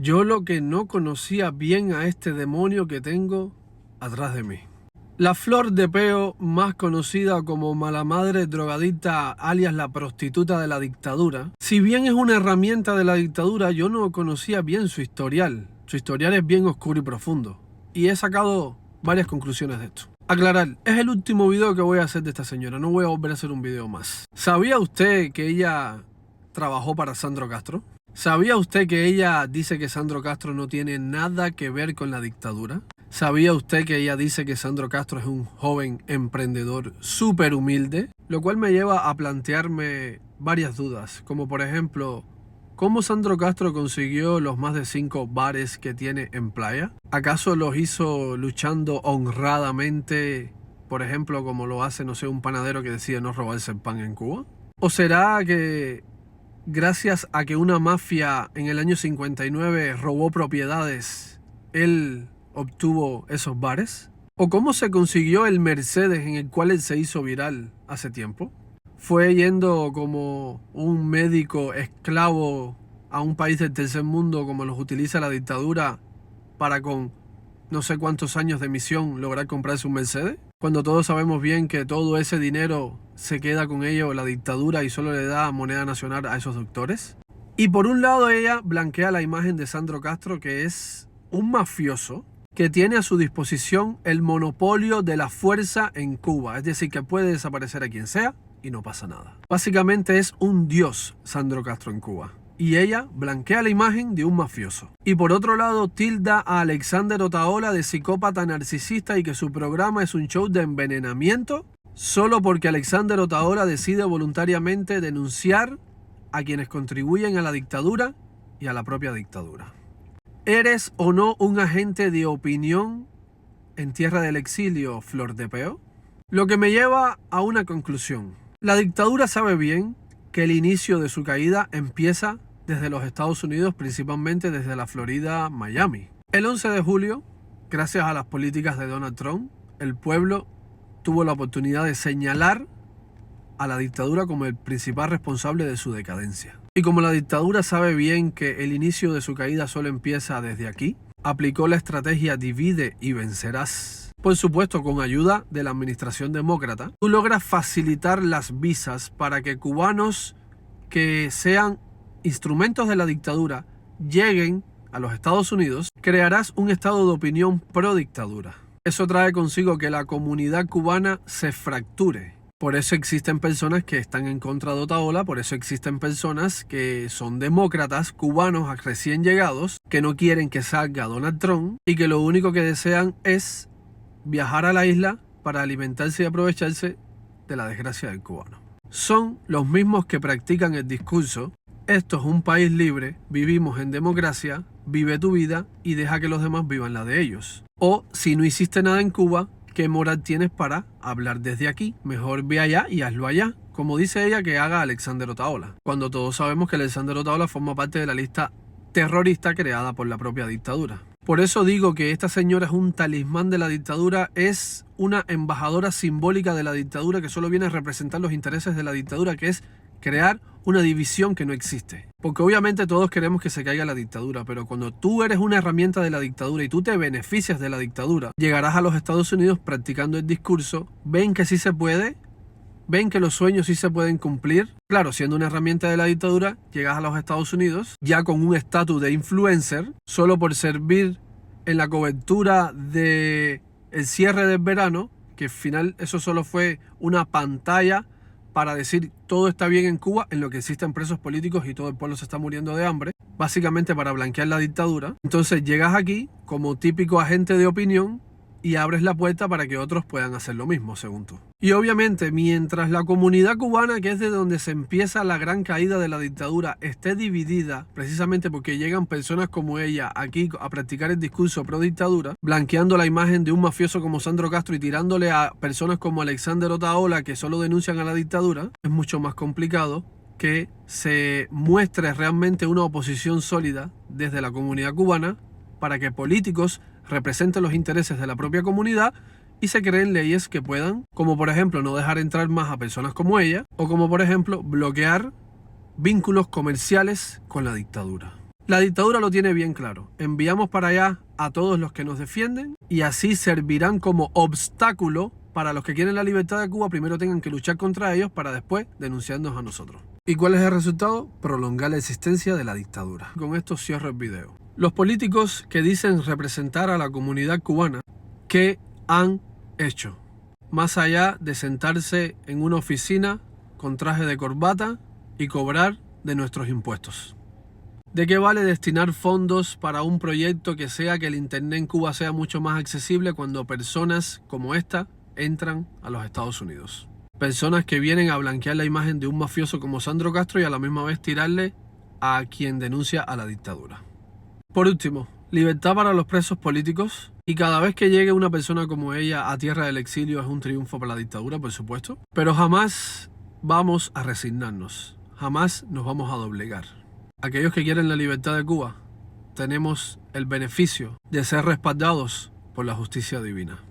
Yo lo que no conocía bien a este demonio que tengo atrás de mí. La Flor de Peo, más conocida como mala madre drogadicta alias la prostituta de la dictadura. Si bien es una herramienta de la dictadura, yo no conocía bien su historial. Su historial es bien oscuro y profundo. Y he sacado varias conclusiones de esto. Aclarar, es el último video que voy a hacer de esta señora, no voy a volver a hacer un video más. ¿Sabía usted que ella trabajó para Sandro Castro? ¿Sabía usted que ella dice que Sandro Castro no tiene nada que ver con la dictadura? ¿Sabía usted que ella dice que Sandro Castro es un joven emprendedor súper humilde? Lo cual me lleva a plantearme varias dudas, como por ejemplo, ¿cómo Sandro Castro consiguió los más de 5 bares que tiene en Playa? ¿Acaso los hizo luchando honradamente, por ejemplo, como lo hace, no sé, un panadero que decide no robarse el pan en Cuba? ¿O será que gracias a que una mafia en el año 59 robó propiedades, él obtuvo esos bares? ¿O cómo se consiguió el Mercedes en el cual él se hizo viral hace tiempo? ¿Fue yendo como un médico esclavo a un país del tercer mundo como los utiliza la dictadura para con no sé cuántos años de misión lograr comprarse un Mercedes? Cuando todos sabemos bien que todo ese dinero se queda con ello la dictadura y solo le da moneda nacional a esos doctores. Y por un lado ella blanquea la imagen de Sandro Castro, que es un mafioso que tiene a su disposición el monopolio de la fuerza en Cuba. Es decir, que puede desaparecer a quien sea y no pasa nada. Básicamente es un dios Sandro Castro en Cuba. Y ella blanquea la imagen de un mafioso. Y por otro lado tilda a Alexander Otaola de psicópata narcisista y que su programa es un show de envenenamiento solo porque Alexander Otaola decide voluntariamente denunciar a quienes contribuyen a la dictadura y a la propia dictadura. ¿Eres o no un agente de opinión en tierra del exilio, Flor de Peo? Lo que me lleva a una conclusión. La dictadura sabe bien que el inicio de su caída empieza desde los Estados Unidos, principalmente desde la Florida, Miami. El 11 de julio, gracias a las políticas de Donald Trump, el pueblo tuvo la oportunidad de señalar a la dictadura como el principal responsable de su decadencia. Y como la dictadura sabe bien que el inicio de su caída solo empieza desde aquí, aplicó la estrategia divide y vencerás. Por supuesto, con ayuda de la administración demócrata, tú logras facilitar las visas para que cubanos que sean instrumentos de la dictadura lleguen a los Estados Unidos. Crearás un estado de opinión pro dictadura. Eso trae consigo que la comunidad cubana se fracture. Por eso existen personas que están en contra de Otaola, por eso existen personas que son demócratas, cubanos recién llegados, que no quieren que salga Donald Trump y que lo único que desean es viajar a la isla para alimentarse y aprovecharse de la desgracia del cubano. Son los mismos que practican el discurso: esto es un país libre, vivimos en democracia, vive tu vida y deja que los demás vivan la de ellos. O si no hiciste nada en Cuba, ¿qué moral tienes para hablar desde aquí? Mejor ve allá y hazlo allá, como dice ella que haga Alexander Otaola, cuando todos sabemos que Alexander Otaola forma parte de la lista terrorista creada por la propia dictadura. Por eso digo que esta señora es un talismán de la dictadura, es una embajadora simbólica de la dictadura que solo viene a representar los intereses de la dictadura, que es crear una división que no existe. Porque obviamente todos queremos que se caiga la dictadura, pero cuando tú eres una herramienta de la dictadura y tú te beneficias de la dictadura, llegarás a los Estados Unidos practicando el discurso, ven que sí se puede, ven que los sueños sí se pueden cumplir. Claro, siendo una herramienta de la dictadura, llegas a los Estados Unidos ya con un estatus de influencer, solo por servir en la cobertura del cierre del verano, que al final eso solo fue una pantalla para decir todo está bien en Cuba, en lo que existen presos políticos y todo el pueblo se está muriendo de hambre, básicamente para blanquear la dictadura. Entonces llegas aquí como típico agente de opinión y abres la puerta para que otros puedan hacer lo mismo, según tú. Y obviamente, mientras la comunidad cubana, que es de donde se empieza la gran caída de la dictadura, esté dividida, precisamente porque llegan personas como ella aquí a practicar el discurso pro dictadura, blanqueando la imagen de un mafioso como Sandro Castro y tirándole a personas como Alexander Otaola, que solo denuncian a la dictadura, es mucho más complicado que se muestre realmente una oposición sólida desde la comunidad cubana para que políticos representen los intereses de la propia comunidad y se creen leyes que puedan, como por ejemplo no dejar entrar más a personas como ella, o como por ejemplo bloquear vínculos comerciales con la dictadura. La dictadura lo tiene bien claro. Enviamos para allá a todos los que nos defienden y así servirán como obstáculo para los que quieren la libertad de Cuba. Primero tengan que luchar contra ellos para después denunciarnos a nosotros. ¿Y cuál es el resultado? Prolongar la existencia de la dictadura. Con esto cierro el video. Los políticos que dicen representar a la comunidad cubana, ¿qué han hecho? Más allá de sentarse en una oficina con traje de corbata y cobrar de nuestros impuestos. ¿De qué vale destinar fondos para un proyecto que sea que el internet en Cuba sea mucho más accesible cuando personas como esta entran a los Estados Unidos? Personas que vienen a blanquear la imagen de un mafioso como Sandro Castro y a la misma vez tirarle a quien denuncia a la dictadura. Por último, libertad para los presos políticos, y cada vez que llegue una persona como ella a tierra del exilio es un triunfo para la dictadura, por supuesto, pero jamás vamos a resignarnos, jamás nos vamos a doblegar. Aquellos que quieren la libertad de Cuba, tenemos el beneficio de ser respaldados por la justicia divina.